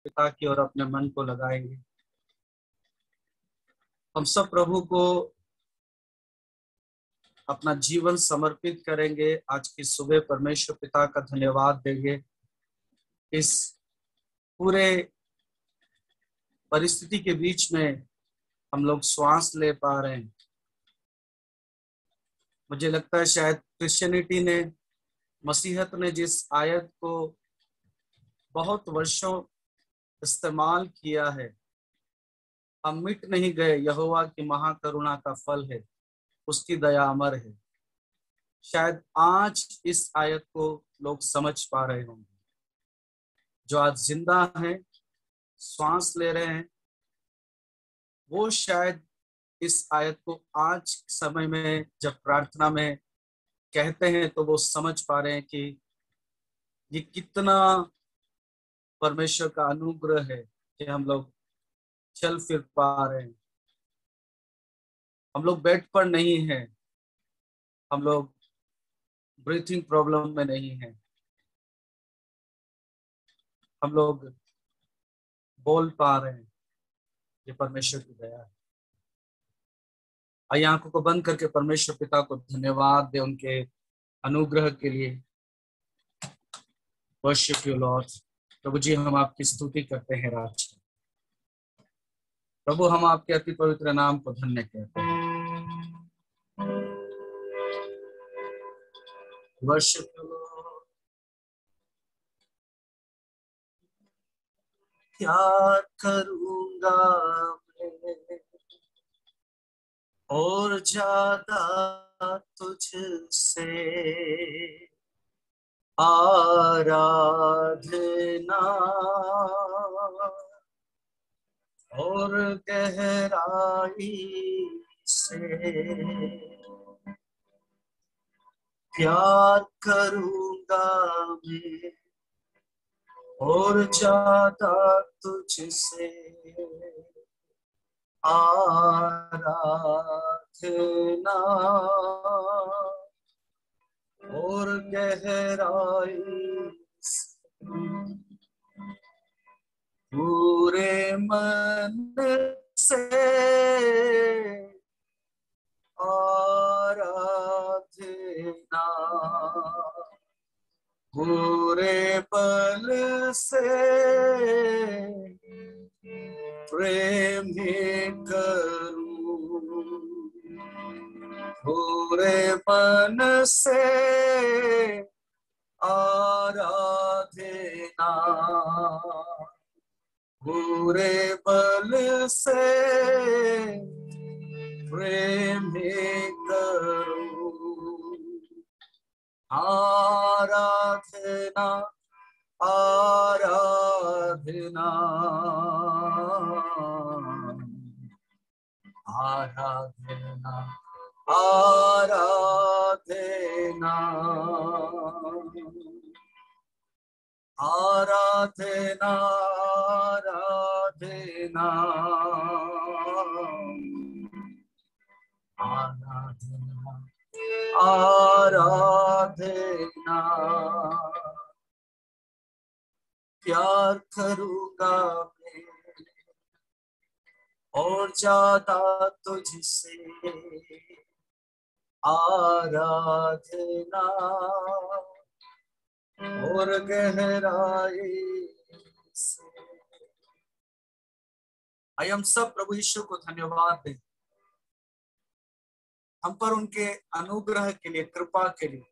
पिता की ओर अपने मन को लगाएंगे। हम सब प्रभु को अपना जीवन समर्पित करेंगे। आज की सुबह परमेश्वर पिता का धन्यवाद देंगे। इस पूरे परिस्थिति के बीच में हम लोग श्वास ले पा रहे हैं। मुझे लगता है शायद क्रिश्चियनिटी ने, मसीहत ने जिस आयत को बहुत वर्षों इस्तेमाल किया है, हम मिट नहीं गए, यहोवा की महाकरुणा का फल है, उसकी दया अमर है। शायद आज इस आयत को लोग समझ पा रहे होंगे। जो आज जिंदा हैं, श्वास ले रहे हैं, वो शायद इस आयत को आज समय में जब प्रार्थना में कहते हैं तो वो समझ पा रहे हैं कि ये कितना परमेश्वर का अनुग्रह है कि हम लोग चल फिर पा रहे हैं। हम लोग बेड पर नहीं हैं, हम लोग ब्रीथिंग प्रॉब्लम में नहीं हैं, हम लोग बोल पा रहे हैं। ये परमेश्वर की दया है। आइए आंखों को बंद करके परमेश्वर पिता को धन्यवाद दे उनके अनुग्रह के लिए। Worship you lord. प्रभु जी, हम आपकी स्तुति करते हैं राज। प्रभु, हम आपके अति पवित्र नाम को धन्य कहते हैं। Worship you Lord. प्यार करूंगा मैं और ज्यादा तुझसे, आराधना और गहराई से प्यार करूंगा मैं और ज्यादा तुझसे, आराधना और गहराई से पूरे मन से आराधना, पूरे बल से प्रेम ही करूं, पूरे मन से आराधना, पूरे बल से प्रेम ही करूं। आराधना आराधना आराधना आराधना आराधना आराधना आराधना। प्यार करूंगा मैं और ज्यादा तुझसे, आराधना और गहराई से। आइए हम सब प्रभु यीशु को धन्यवाद दें, हम पर उनके अनुग्रह के लिए, कृपा के लिए।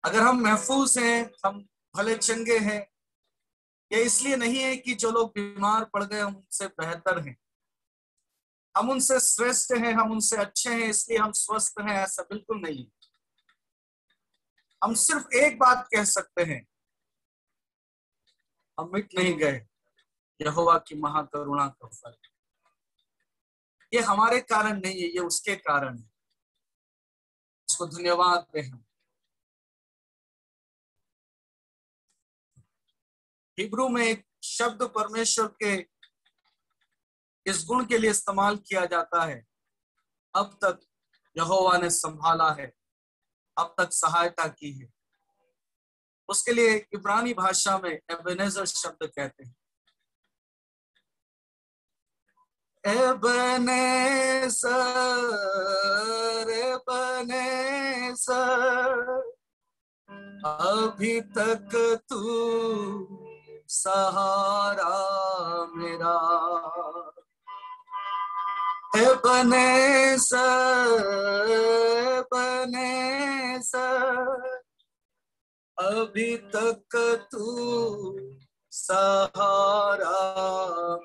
अगर हम महफूज हैं, हम भले चंगे हैं, ये इसलिए नहीं है कि जो लोग बीमार पड़ गए हम उनसे बेहतर हैं, हम उनसे श्रेष्ठ हैं, हम उनसे अच्छे हैं इसलिए हम स्वस्थ हैं, ऐसा बिल्कुल नहीं। हम सिर्फ एक बात कह सकते हैं, हम मिट नहीं गए, यहोवा की महाकरुणा का फल। ये हमारे कारण नहीं है, ये उसके कारण है। उसको धन्यवाद दें। हम हिब्रू में एक शब्द परमेश्वर के इस गुण के लिए इस्तेमाल किया जाता है, अब तक यहोवा ने संभाला है, अब तक सहायता की है। उसके लिए इब्रानी भाषा में एबेनेजर शब्द कहते हैं। एबेनेज़र एबेनेज़र, अभी तक तू सहारा मेरा। एबेनेज़र एबेनेज़र, अभी तक तू सहारा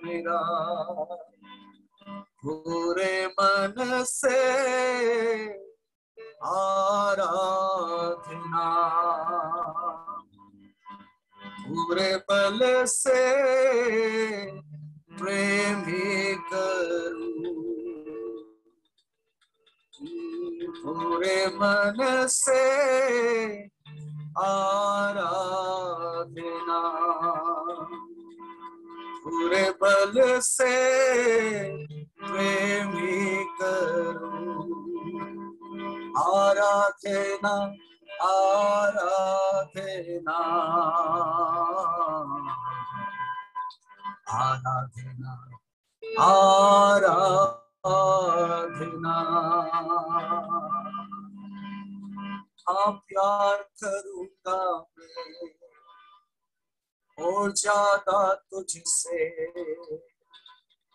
मेरा। पूरे मन से आराधना, पूरे बल से प्रेमी करूं, पूरे मन से आराधना, पूरे बल से प्रेमी करूं। आराधना आराधना आराधना आराधना। हाँ, प्यार करूंगा मैं और ज्यादा तुझसे,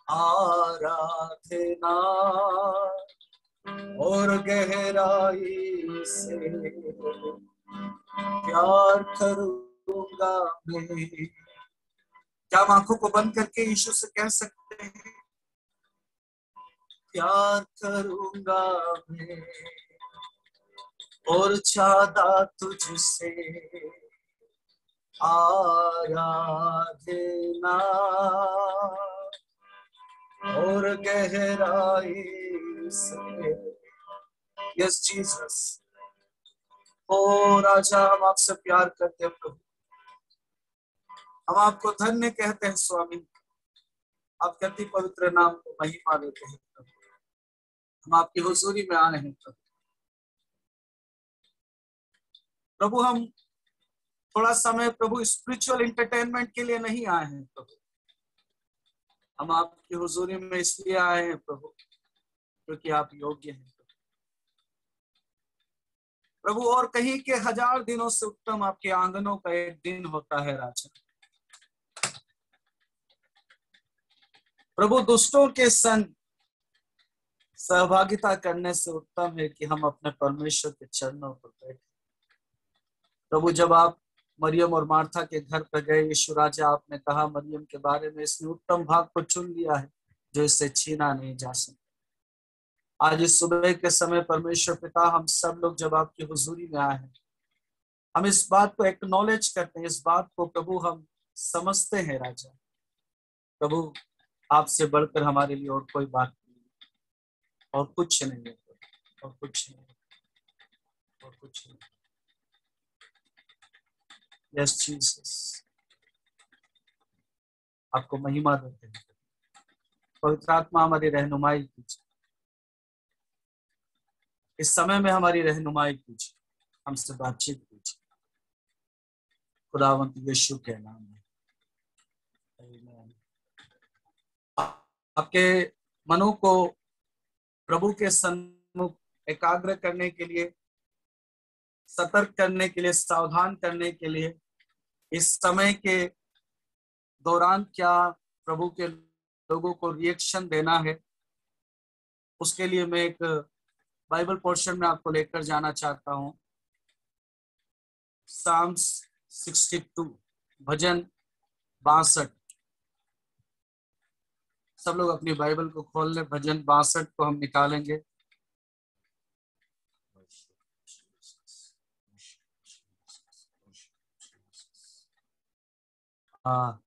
आराधना और गहराई से प्यार करूंगा मैं। क्या हम आंखों को बंद करके यीशु से कह सकते हैं, प्यार करूंगा मैं और ज्यादा तुझसे, आराधना और गहराई से। यस जीसस, ओ राजा, हम आपसे प्यार करते हैं प्रभु, हम आपको धन्य कहते हैं स्वामी, आपके अति पवित्र नाम को महिमा देते हैं प्रभु। हम आपकी हुजूरी में आए हैं प्रभु। प्रभु, हम थोड़ा समय प्रभु स्पिरिचुअल एंटरटेनमेंट के लिए नहीं आए हैं प्रभु, हम आपकी हुजूरी में इसलिए आए हैं प्रभु क्योंकि आप योग्य हैं प्रभु। और कहीं के 1000 दिनों से उत्तम आपके आंगनों का एक दिन होता है राजा। प्रभु, दुष्टों के संग सहभागिता करने से उत्तम है कि हम अपने परमेश्वर के चरणों पर बैठे। प्रभु, जब आप मरियम और मार्था के घर पर गए, यीशु राजा, आपने कहा मरियम के बारे में, इसने उत्तम भाग को चुन लिया है जो इससे छीना नहीं जा सकता। आज इस सुबह के समय परमेश्वर पिता, हम सब लोग जब आपकी हुजूरी में आए हैं, हम इस बात को एक्नॉलेज करते हैं, इस बात को प्रभु हम समझते हैं राजा। प्रभु, आपसे बढ़कर हमारे लिए और कोई बात नहीं, और कुछ नहीं है, और कुछ नहीं, और कुछ नहीं। यस जीसस, आपको महिमा देते हैं। पवित्र आत्मा हमारी रहनुमाई कीजिए, इस समय में हमारी रहनुमाई कीजिए, हमसे बातचीत कीजिए, खुदावंत यीशु के नाम में। आपके मनों को प्रभु के सन्मुख एकाग्र करने के लिए, सतर्क करने के लिए, सावधान करने के लिए, इस समय के दौरान क्या प्रभु के लोगों को रिएक्शन देना है, उसके लिए मैं एक बाइबल पोर्शन में आपको लेकर जाना चाहता हूं। साम्स 62, भजन 62। सब लोग अपनी बाइबल को खोल ले, भजन 62 को हम निकालेंगे। हाँ,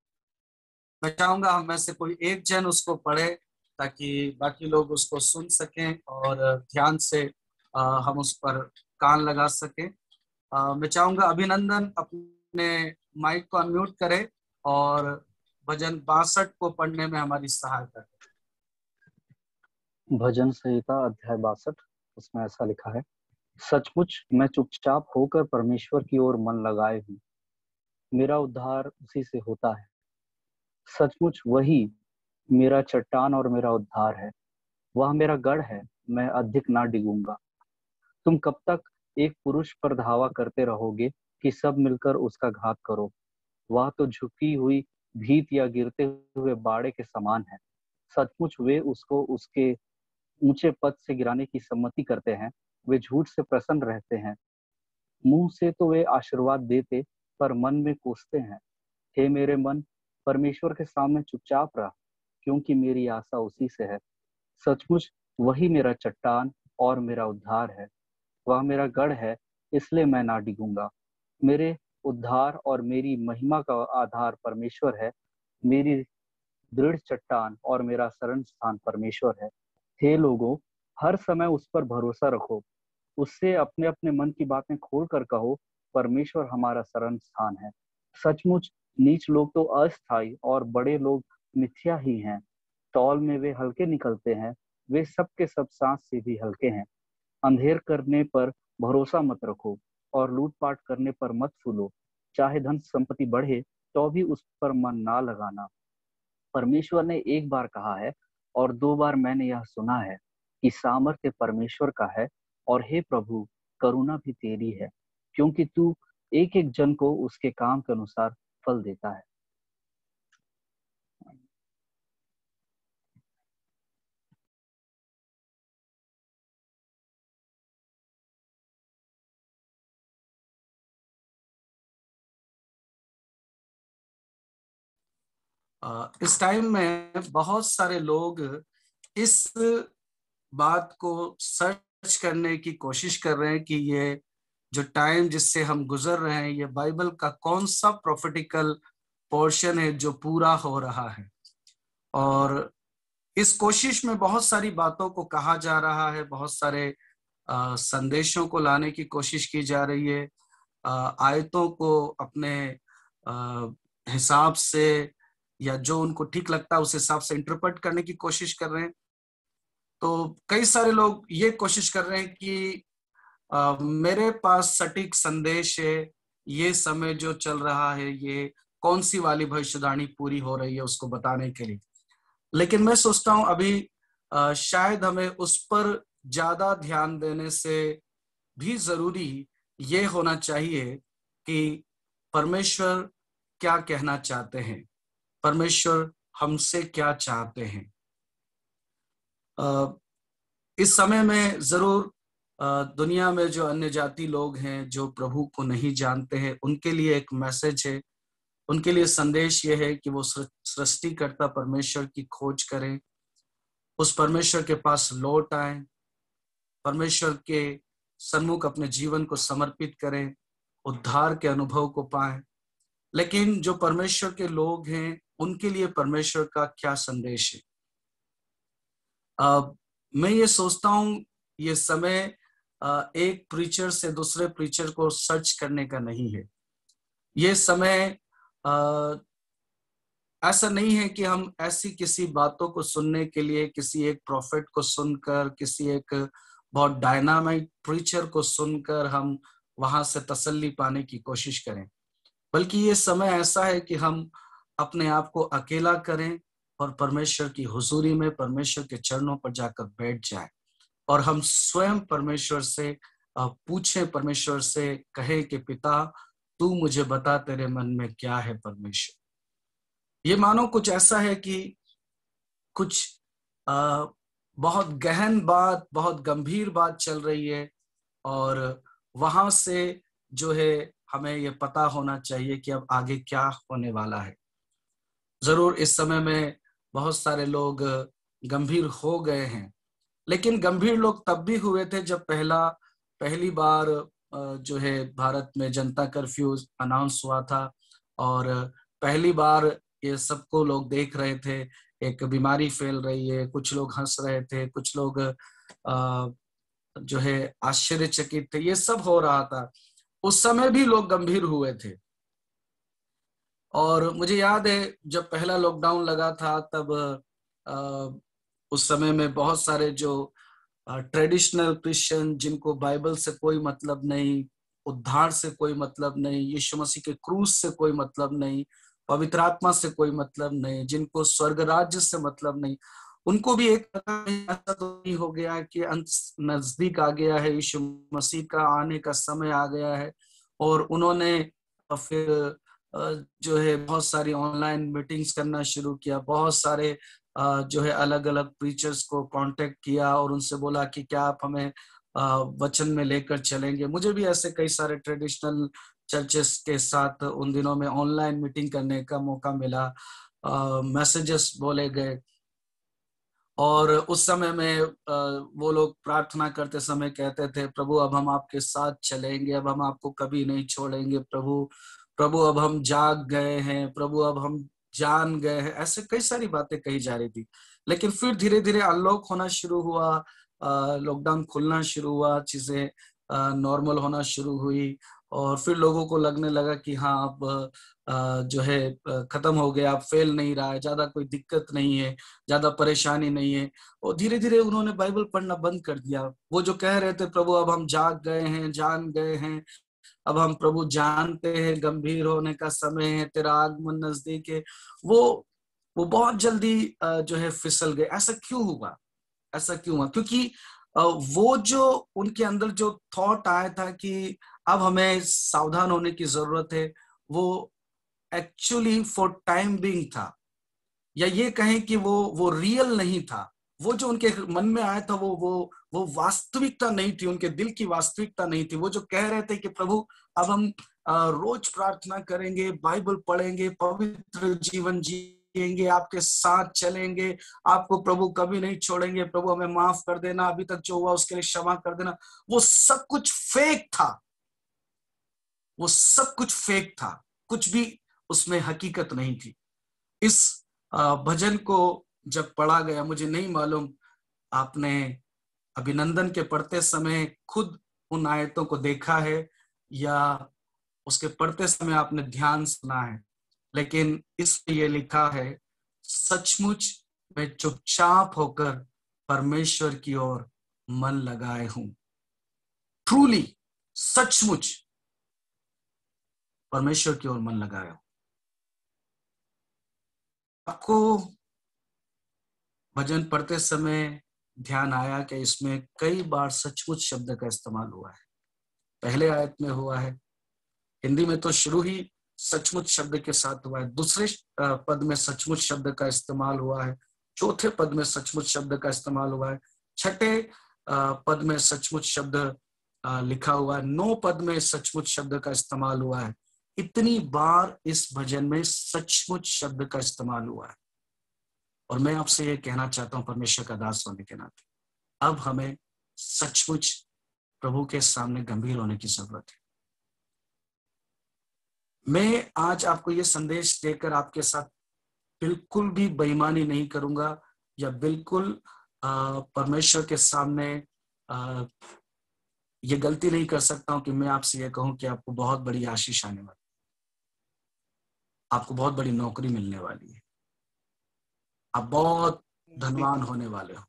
मैं चाहूंगा हम में से कोई एक जन उसको पढ़े ताकि बाकी लोग उसको सुन सकें और ध्यान से हम उस पर कान लगा सकें। मैं चाहूंगा अभिनंदन अपने माइक को अनम्यूट करे और भजन 62 को पढ़ने में हमारी सहायता करें। भजन संहिता अध्याय 62, उसमें ऐसा लिखा है, सचमुच मैं चुपचाप होकर परमेश्वर की ओर मन लगाए हूँ, मेरा उद्धार उसी से होता है। सचमुच वही मेरा चट्टान और मेरा उद्धार है। वह मेरा गढ़ है, मैं अधिक ना डिगूंगा। तुम कब तक एक पुरुष पर धावा करते रहोगे कि सब मिलकर उसका घात करो? वह तो झुकी हुई भीत या गिरते हुए बाड़े के समान है। सचमुच वे उसको उसके ऊंचे पद से गिराने की सम्मति करते हैं। वे झूठ से प्रसन्न रहते हैं। मुंह से तो वे आशीर्वाद देते, पर मन में कोसते हैं। हे मेरे मन, परमेश्वर के सामने चुपचाप रह, क्योंकि मेरी आशा उसी से है। सचमुच वही मेरा चट्टान और मेरा उद्धार है। वह मेरा गढ़ है, इसलिए मैं ना डिगूंगा। मेरे उद्धार और मेरी महिमा का आधार परमेश्वर है। मेरी दृढ़ चट्टान और मेरा शरण स्थान परमेश्वर है। हे लोगों, हर समय उस पर भरोसा रखो। उससे अपने अपने मन की बातें खोल कर कहो, परमेश्वर हमारा शरण स्थान है। सचमुच नीच लोग तो अस्थायी और बड़े लोग मिथ्या ही हैं। तौल में वे हल्के निकलते हैं, वे सब के सब सांस से भी हल्के हैं। अंधेर करने पर भरोसा मत रखो और लूटपाट करने पर मत फूलो। चाहे धन संपत्ति बढ़े तो भी उस पर मन ना लगाना। परमेश्वर ने एक बार कहा है और दो बार मैंने यह सुना है कि सामर्थ्य परमेश्वर का है, और हे प्रभु, करुणा भी तेरी है, क्योंकि तू एक एक जन को उसके काम के अनुसार फल देता है। इस टाइम में बहुत सारे लोग इस बात को सर्च करने की कोशिश कर रहे हैं कि ये जो टाइम जिससे हम गुजर रहे हैं, ये बाइबल का कौन सा प्रोफेटिकल पोर्शन है जो पूरा हो रहा है। और इस कोशिश में बहुत सारी बातों को कहा जा रहा है, बहुत सारे संदेशों को लाने की कोशिश की जा रही है, आयतों को अपने हिसाब से या जो उनको ठीक लगता है उस हिसाब से इंटरप्रेट करने की कोशिश कर रहे हैं। तो कई सारे लोग ये कोशिश कर रहे हैं कि मेरे पास सटीक संदेश है, ये समय जो चल रहा है ये कौन सी वाली भविष्यवाणी पूरी हो रही है उसको बताने के लिए। लेकिन मैं सोचता हूं अभी शायद हमें उस पर ज्यादा ध्यान देने से भी जरूरी ये होना चाहिए कि परमेश्वर क्या कहना चाहते हैं, परमेश्वर हमसे क्या चाहते हैं। इस समय में जरूर दुनिया में जो अन्य जाति लोग हैं जो प्रभु को नहीं जानते हैं, उनके लिए एक मैसेज है, उनके लिए संदेश ये है कि वो सृष्टिकर्ता परमेश्वर की खोज करें, उस परमेश्वर के पास लौट आए, परमेश्वर के सन्मुख अपने जीवन को समर्पित करें, उद्धार के अनुभव को पाएं। लेकिन जो परमेश्वर के लोग हैं उनके लिए परमेश्वर का क्या संदेश है? मैं ये सोचता हूं ये समय एक प्रीचर से दूसरे प्रीचर को सर्च करने का नहीं है। ये समय ऐसा नहीं है कि हम ऐसी किसी बातों को सुनने के लिए किसी एक प्रॉफिट को सुनकर, किसी एक बहुत डायनामाइट प्रीचर को सुनकर हम वहां से तसल्ली पाने की कोशिश करें, बल्कि ये समय ऐसा है कि हम अपने आप को अकेला करें और परमेश्वर की हुजूरी में परमेश्वर के चरणों पर जाकर बैठ जाएं और हम स्वयं परमेश्वर से पूछें, परमेश्वर से कहें कि पिता तू मुझे बता तेरे मन में क्या है। परमेश्वर, ये मानो कुछ ऐसा है कि कुछ बहुत गहन बात, बहुत गंभीर बात चल रही है और वहां से जो है हमें ये पता होना चाहिए कि अब आगे क्या होने वाला है। जरूर इस समय में बहुत सारे लोग गंभीर हो गए हैं, लेकिन गंभीर लोग तब भी हुए थे जब पहली बार जो है भारत में जनता कर्फ्यू अनाउंस हुआ था और पहली बार ये सबको लोग देख रहे थे, एक बीमारी फैल रही है, कुछ लोग हंस रहे थे, कुछ लोग जो है आश्चर्यचकित थे, ये सब हो रहा था। उस समय भी लोग गंभीर हुए थे। और मुझे याद है जब पहला लॉकडाउन लगा था तब उस समय में बहुत सारे जो ट्रेडिशनल क्रिश्चियन, जिनको बाइबल से कोई मतलब नहीं, उद्धार से कोई मतलब नहीं, यीशु मसीह के क्रूस से कोई मतलब नहीं, पवित्र आत्मा से कोई मतलब नहीं, जिनको स्वर्ग राज्य से मतलब नहीं, उनको भी एक ऐसा तो नहीं हो गया कि अंत नजदीक आ गया है, यीशु मसीह का आने का समय आ गया है, और उन्होंने फिर जो है बहुत सारी ऑनलाइन मीटिंग्स करना शुरू किया, बहुत सारे जो है अलग अलग प्रीचर्स को कांटेक्ट किया और उनसे बोला कि क्या आप हमें वचन में लेकर चलेंगे। मुझे भी ऐसे कई सारे ट्रेडिशनल चर्चेस के साथ उन दिनों में ऑनलाइन मीटिंग करने का मौका मिला, मैसेजेस बोले गए, और उस समय में वो लोग प्रार्थना करते समय कहते थे, प्रभु अब हम आपके साथ चलेंगे, अब हम आपको कभी नहीं छोड़ेंगे प्रभु, प्रभु अब हम जाग गए हैं, प्रभु अब हम जान गए हैं। ऐसे कई सारी बातें कही जा रही थी, लेकिन फिर धीरे धीरे अनलॉक होना शुरू हुआ, लॉकडाउन खुलना शुरू हुआ, चीजें नॉर्मल होना शुरू हुई, और फिर लोगों को लगने लगा कि हाँ अब जो है खत्म हो गया, अब फेल नहीं रहा है, ज्यादा कोई दिक्कत नहीं है, ज्यादा परेशानी नहीं है, और धीरे धीरे उन्होंने बाइबल पढ़ना बंद कर दिया। वो जो कह रहे थे, प्रभु अब हम जाग गए हैं, जान गए हैं, अब हम प्रभु जानते हैं, गंभीर होने का समय है, तेरा आगमन नजदीक है, वो बहुत जल्दी जो है फिसल गए। ऐसा क्यों हुआ? ऐसा क्यों हुआ? क्योंकि वो जो उनके अंदर जो थॉट आया था कि अब हमें सावधान होने की जरूरत है, वो एक्चुअली फॉर टाइम बीइंग था, या ये कहें कि वो रियल नहीं था। वो जो उनके मन में आया था, वो वास्तविकता नहीं थी, उनके दिल की वास्तविकता नहीं थी। वो जो कह रहे थे कि प्रभु अब हम रोज प्रार्थना करेंगे, बाइबल पढ़ेंगे, पवित्र जीवन जिएंगे, आपके साथ चलेंगे, आपको प्रभु कभी नहीं छोड़ेंगे, प्रभु हमें माफ कर देना, अभी तक जो हुआ उसके लिए क्षमा कर देना, वो सब कुछ फेक था। वो सब कुछ फेक था, कुछ भी उसमें हकीकत नहीं थी। इस भजन को जब पढ़ा गया, मुझे नहीं मालूम आपने अभिनंदन के पढ़ते समय खुद उन आयतों को देखा है या उसके पढ़ते समय आपने ध्यान सुना है, लेकिन इसमें यह लिखा है, सचमुच मैं चुपचाप होकर परमेश्वर की ओर मन लगाए हूं। ट्रूली, सचमुच परमेश्वर की ओर मन लगाए हूं। आपको भजन पढ़ते समय ध्यान आया कि इसमें कई बार सचमुच शब्द का इस्तेमाल हुआ है? पहले आयत में हुआ है, हिंदी में तो शुरू ही सचमुच शब्द के साथ हुआ है, दूसरे पद में सचमुच शब्द का इस्तेमाल हुआ है, चौथे पद में सचमुच शब्द का इस्तेमाल हुआ है, छठे पद में सचमुच शब्द लिखा हुआ है, 9 पद में सचमुच शब्द का इस्तेमाल हुआ है। इतनी बार इस भजन में सचमुच शब्द का इस्तेमाल हुआ है। और मैं आपसे ये कहना चाहता हूं, परमेश्वर का दास होने के नाते, अब हमें सचमुच प्रभु के सामने गंभीर होने की जरूरत है। मैं आज आपको ये संदेश देकर आपके साथ बिल्कुल भी बेईमानी नहीं करूंगा, या बिल्कुल परमेश्वर के सामने ये गलती नहीं कर सकता हूं कि मैं आपसे ये कहूं कि आपको बहुत बड़ी आशीष आने वाली, आपको बहुत बड़ी नौकरी मिलने वाली है, आप बहुत धनवान होने वाले हो।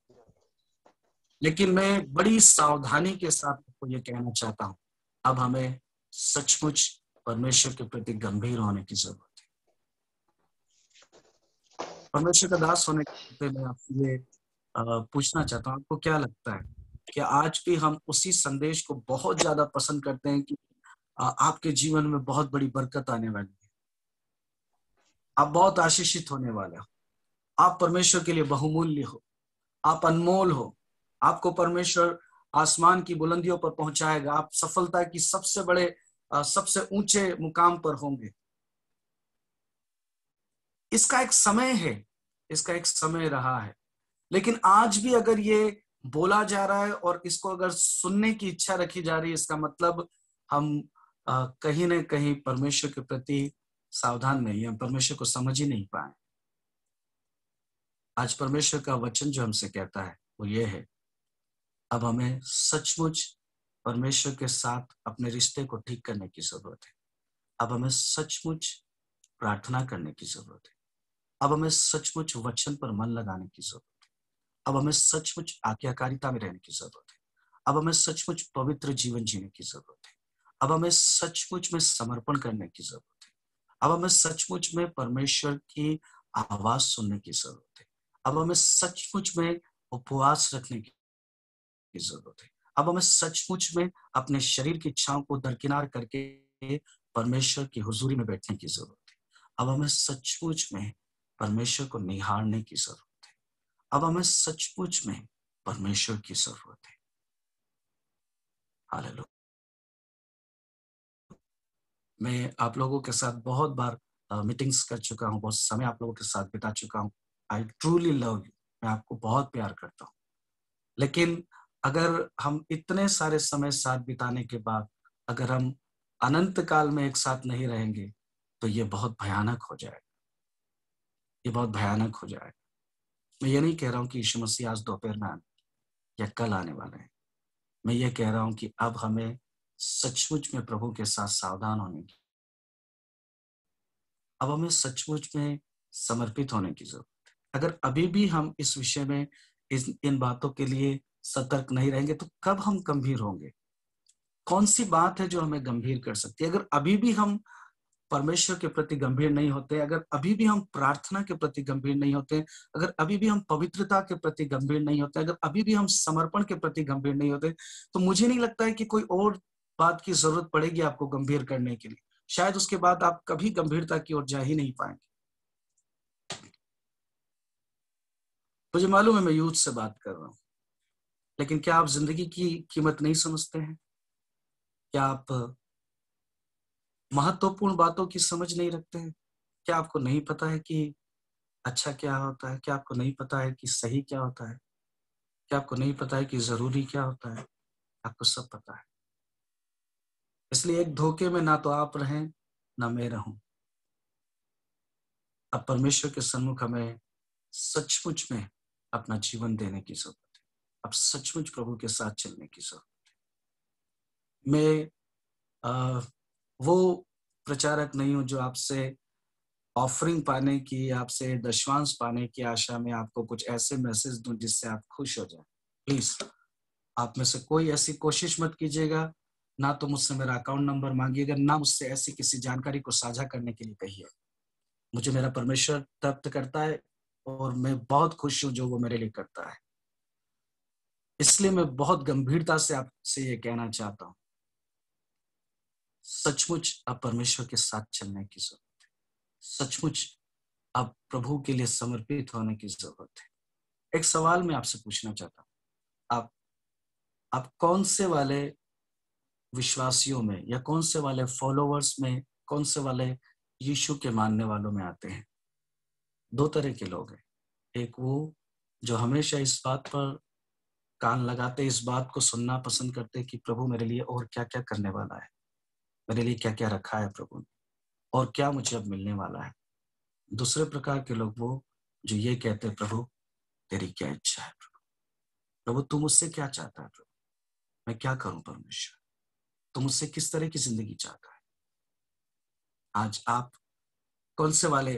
लेकिन मैं बड़ी सावधानी के साथ आपको ये कहना चाहता हूं, अब हमें सचमुच परमेश्वर के प्रति गंभीर होने की जरूरत है। परमेश्वर का दास होने के नाते मैं आपसे ये पूछना चाहता हूं, आपको क्या लगता है कि आज भी हम उसी संदेश को बहुत ज्यादा पसंद करते हैं कि आपके जीवन में बहुत बड़ी बरकत आने वाली है, आप बहुत आशीषित होने वाले हो, आप परमेश्वर के लिए बहुमूल्य हो, आप अनमोल हो, आपको परमेश्वर आसमान की बुलंदियों पर पहुंचाएगा, आप सफलता की सबसे बड़े सबसे ऊंचे मुकाम पर होंगे। इसका एक समय है, इसका एक समय रहा है, लेकिन आज भी अगर ये बोला जा रहा है और इसको अगर सुनने की इच्छा रखी जा रही है, इसका मतलब हम कहीं ना कहीं परमेश्वर के प्रति सावधान नहीं है, हम परमेश्वर को समझ ही नहीं पाए। आज परमेश्वर का वचन जो हमसे कहता है वो ये है, अब हमें सचमुच परमेश्वर के साथ अपने रिश्ते को ठीक करने की जरूरत है। अब हमें सचमुच प्रार्थना करने की जरूरत है। अब हमें सचमुच वचन पर मन लगाने की जरूरत है। अब हमें सचमुच आज्ञाकारिता में रहने की जरूरत है। अब हमें सचमुच पवित्र जीवन जीने की जरूरत है। अब हमें सचमुच में समर्पण करने की जरूरत है। अब हमें सचमुच में परमेश्वर की आवाज सुनने की जरूरत है। अब हमें सचमुच में उपवास रखने की जरूरत है। अब हमें सचमुच में अपने शरीर की इच्छाओं को दरकिनार करके परमेश्वर की हुजूरी में बैठने की जरूरत है। अब हमें सचमुच में परमेश्वर को निहारने की जरूरत है। अब हमें सचमुच में परमेश्वर की जरूरत है। हालेलुया। मैं आप लोगों के साथ बहुत बार मीटिंग्स कर चुका हूँ, बहुत समय आप लोगों के साथ बिता चुका हूँ। I truly love you. मैं आपको बहुत प्यार करता हूँ। लेकिन अगर हम इतने सारे समय साथ बिताने के बाद अगर हम अनंत काल में एक साथ नहीं रहेंगे तो ये बहुत भयानक हो जाएगा। ये बहुत भयानक हो जाएगा। मैं ये नहीं कह रहा हूँ कि यीशु मसीह आज दोपहर में आने या कल आने वाले हैं। मैं ये कह रहा हूँ कि अब हमें सचमुच में प्रभु के साथ सावधान होने की, अब हमें सचमुच में समर्पित होने की जरूरत है। अगर अभी भी हम इस विषय में इन बातों के लिए सतर्क नहीं रहेंगे तो कब हम गंभीर होंगे? कौन सी बात है जो हमें गंभीर कर सकती है? अगर अभी भी हम परमेश्वर के प्रति गंभीर नहीं होते, अगर अभी भी हम प्रार्थना के प्रति गंभीर नहीं होते, अगर अभी भी हम पवित्रता के प्रति गंभीर नहीं होते, अगर अभी भी हम समर्पण के प्रति गंभीर नहीं होते, तो मुझे नहीं लगता है कि कोई और बात की जरूरत पड़ेगी आपको गंभीर करने के लिए। शायद उसके बाद आप कभी गंभीरता की ओर जा ही नहीं पाएंगे। मुझे मालूम है मैं यूथ से बात कर रहा हूं, लेकिन क्या आप जिंदगी की कीमत नहीं समझते हैं? क्या आप महत्वपूर्ण बातों की समझ नहीं रखते हैं? क्या आपको नहीं पता है कि अच्छा क्या होता है? क्या आपको नहीं पता है कि सही क्या होता है? क्या आपको नहीं पता है कि जरूरी क्या होता है? आपको सब पता है। इसलिए एक धोखे में ना तो आप रहें ना मैं रहूं। अब परमेश्वर के सन्मुख हमें सचमुच में अपना जीवन देने की जरूरत है। अब सचमुच प्रभु के साथ चलने की जरूरत है। मैं आ, वो प्रचारक नहीं हूं जो आपसे ऑफरिंग पाने की, आपसे दशवांश पाने की आशा में आपको कुछ ऐसे मैसेज दूं जिससे आप खुश हो जाए। प्लीज आप में से कोई ऐसी कोशिश मत कीजिएगा। ना तो मुझसे मेरा अकाउंट नंबर मांगिएगा, ना मुझसे ऐसी किसी जानकारी को साझा करने के लिए कहिए। मुझे मेरा परमेश्वर तृप्त करता है और मैं बहुत खुश हूं जो वो मेरे लिए करता है। इसलिए मैं बहुत गंभीरता से आपसे ये कहना चाहता हूं, सचमुच अब परमेश्वर के साथ चलने की जरूरत है। सचमुच अब प्रभु के लिए समर्पित होने की जरूरत है। एक सवाल मैं आपसे पूछना चाहता हूं, आप कौन से वाले विश्वासियों में या कौन से वाले फॉलोवर्स में, कौन से वाले यीशु के मानने वालों में आते हैं? दो तरह के लोग हैं। एक वो जो हमेशा इस बात पर कान लगाते, इस बात को सुनना पसंद करते कि प्रभु मेरे लिए और क्या क्या करने वाला है, मेरे लिए क्या क्या रखा है प्रभु ने, और क्या मुझे अब मिलने वाला है। दूसरे प्रकार के लोग वो जो ये कहते हैं, प्रभु तेरी क्या इच्छा है, प्रभु प्रभु तू मुझसे क्या चाहता है, प्रभु मैं क्या करूं, परमेश्वर तू मुझसे किस तरह की जिंदगी चाहता है। आज आप कौन से वाले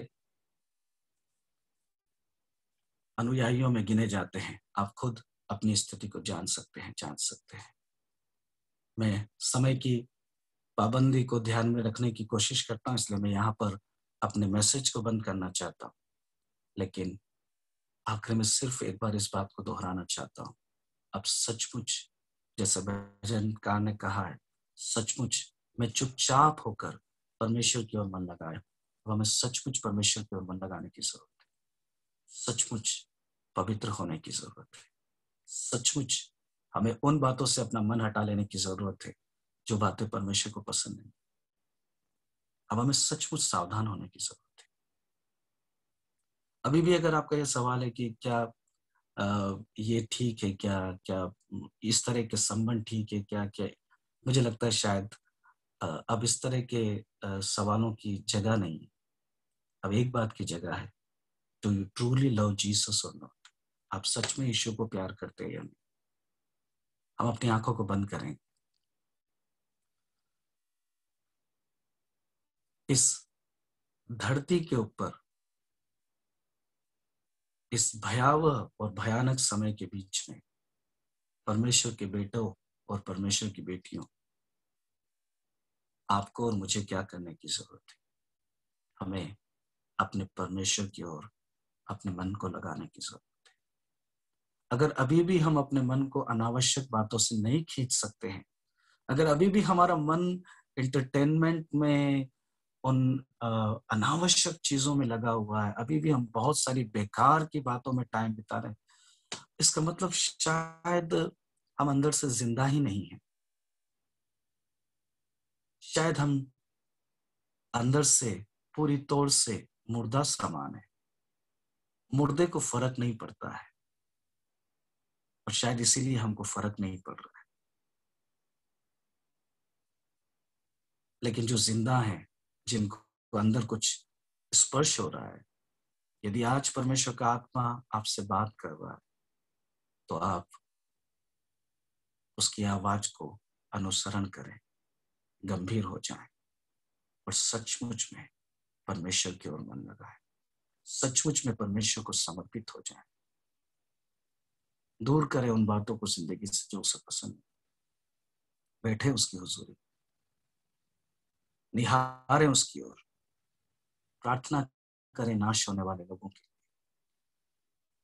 अनुयायियों में गिने जाते हैं? आप खुद अपनी स्थिति को जान सकते हैं, जांच सकते हैं। मैं समय की पाबंदी को ध्यान में रखने की कोशिश करता हूं, इसलिए मैं यहाँ पर अपने मैसेज को बंद करना चाहता हूं। लेकिन आखिर में सिर्फ एक बार इस बात को दोहराना चाहता हूं, अब सचमुच जैसे भजनकार ने कहा है, सचमुच मैं चुपचाप होकर परमेश्वर की ओर मन लगाया। अब हमें सचमुच परमेश्वर की ओर मन लगाने की जरूरत है। सचमुच पवित्र होने की जरूरत है। सचमुच हमें उन बातों से अपना मन हटा लेने की जरूरत है जो बातें परमेश्वर को पसंद नहीं। अब हमें सचमुच सावधान होने की जरूरत है। अभी भी अगर आपका यह सवाल है कि क्या ये ठीक है, क्या क्या इस तरह के संबंध ठीक है, क्या क्या, मुझे लगता है शायद अब इस तरह के सवालों की जगह नहीं है। अब एक बात की जगह है, do you truly love Jesus और नॉट? आप सच में यीशु को प्यार करते हैं या नहीं? हम अपनी आंखों को बंद करें। इस धरती के ऊपर इस भयावह और भयानक समय के बीच में परमेश्वर के बेटों और परमेश्वर की बेटियों, आपको और मुझे क्या करने की जरूरत है? हमें अपने परमेश्वर की ओर अपने मन को लगाने की जरूरत है। अगर अभी भी हम अपने मन को अनावश्यक बातों से नहीं खींच सकते हैं, अगर अभी भी हमारा मन एंटरटेनमेंट में, उन अनावश्यक चीजों में लगा हुआ है, अभी भी हम बहुत सारी बेकार की बातों में टाइम बिता रहे हैं, इसका मतलब शायद हम अंदर से जिंदा ही नहीं है। शायद हम अंदर से पूरी तौर से मुर्दा सामान है। मुर्दे को फर्क नहीं पड़ता है, और शायद इसीलिए हमको फर्क नहीं पड़ रहा है। लेकिन जो जिंदा है, जिनको अंदर कुछ स्पर्श हो रहा है, यदि आज परमेश्वर का आत्मा आपसे बात कर रहा है, तो आप उसकी आवाज को अनुसरण करें, गंभीर हो जाएं और सचमुच में परमेश्वर की ओर मन लगाएं, सचमुच में परमेश्वर को समर्पित हो जाएं। दूर करें उन बातों को जिंदगी से जो उसे पसंद नहीं। बैठे उसकी हुजूरी, निहारें उसकी ओर, प्रार्थना करें नाश होने वाले लोगों के लिए,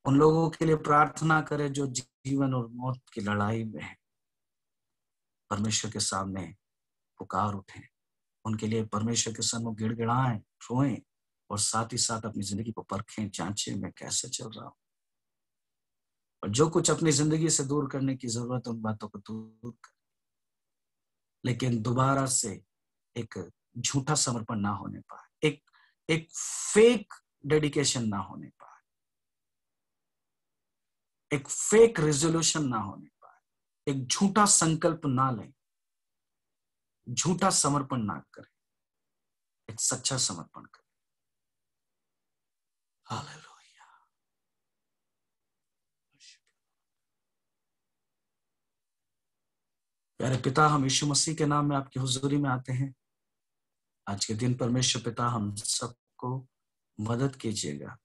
उन लोगों के लिए प्रार्थना करें जो जीवन और मौत की लड़ाई में है। परमेश्वर के सामने पुकार उठें, उनके लिए परमेश्वर के सम्मुख गिड़गिड़ाएं, रोएं, और साथ ही साथ अपनी जिंदगी को परखें, जांचें मैं कैसे चल रहा हूं, और जो कुछ अपनी जिंदगी से दूर करने की जरूरत है उन बातों को दूर कर, लेकिन दोबारा से एक झूठा समर्पण ना होने पाए, एक फेक डेडिकेशन ना होने पाए, एक फेक रेजोल्यूशन ना होने पाए, एक झूठा संकल्प ना लें, झूठा समर्पण ना करें, एक सच्चा समर्पण करें। हालेलुया। प्यारे पिता, हम यीशु मसीह के नाम में आपकी हुजूरी में आते हैं। आज के दिन परमेश्वर पिता हम सबको मदद कीजिएगा,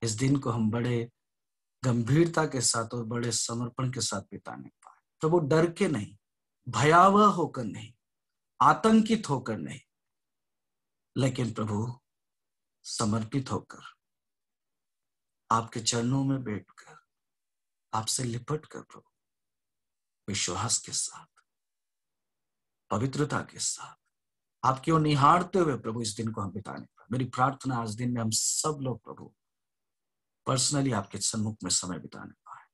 इस दिन को हम बड़े गंभीरता के साथ और बड़े समर्पण के साथ बिताने पाए। प्रभु, डर के नहीं, भयावह होकर नहीं, आतंकित होकर नहीं, लेकिन प्रभु समर्पित होकर, आपके चरणों में बैठकर, आपसे लिपट कर, प्रभु विश्वास के साथ, पवित्रता के साथ, आपकी ओर निहारते हुए प्रभु इस दिन को हम बिताने पाए। मेरी प्रार्थना आज दिन में हम सब लोग प्रभु पर्सनली आपके सम्मुख में समय बिताने पाए।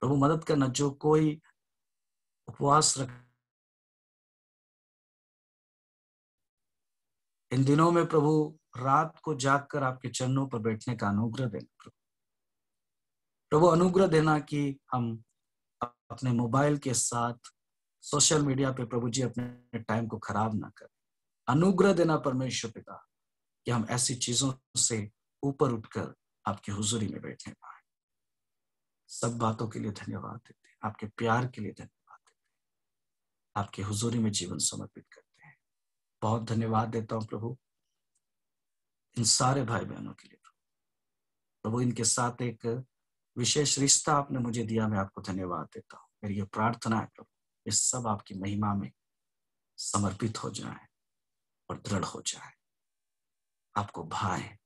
प्रभु मदद करना, जो कोई उपवास रख इन दिनों में प्रभु रात को जागकर आपके चरणों पर बैठने का अनुग्रह देना। प्रभु अनुग्रह देना कि हम अपने मोबाइल के साथ सोशल मीडिया पे प्रभु जी अपने टाइम को खराब ना करें। अनुग्रह देना परमेश्वर पिता कि हम ऐसी चीजों से ऊपर उठकर आपकी हुजूरी में बैठने पाए। सब बातों के लिए धन्यवाद देते हैं, आपके प्यार के लिए धन्यवाद देते हैं, आपकी हुजूरी में जीवन समर्पित करते हैं। बहुत धन्यवाद देता हूं प्रभु इन सारे भाई बहनों के लिए। प्रभु इनके साथ एक विशेष रिश्ता आपने मुझे दिया, मैं आपको धन्यवाद देता हूँ। मेरी ये प्रार्थना है प्रभु, ये सब आपकी महिमा में समर्पित हो जाए और दृढ़ हो जाए, आपको भाए,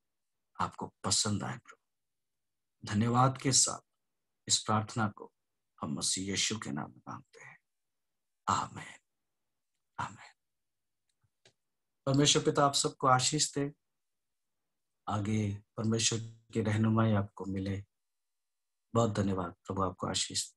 आपको पसंद आए। प्रभु धन्यवाद के साथ इस प्रार्थना को हम मसीह यीशु के नाम में मांगते हैं, आमीन, आमीन। परमेश्वर पिता आप सबको आशीष दे, आगे परमेश्वर की रहनुमाई आपको मिले। बहुत धन्यवाद। प्रभु आपको आशीष दे।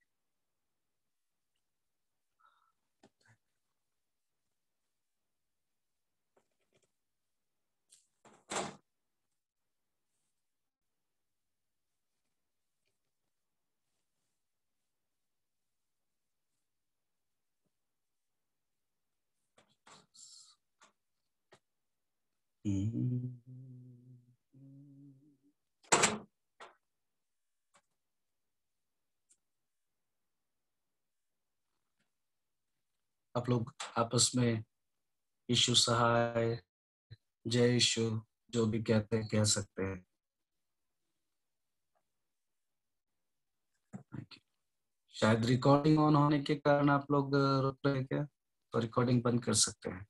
आप लोग आपस में यीशु सहाय, जय यीशु, जो भी कहते हैं कह सकते हैं। शायद रिकॉर्डिंग ऑन होने के कारण आप लोग रुक रहे हैं क्या? तो रिकॉर्डिंग बंद कर सकते हैं।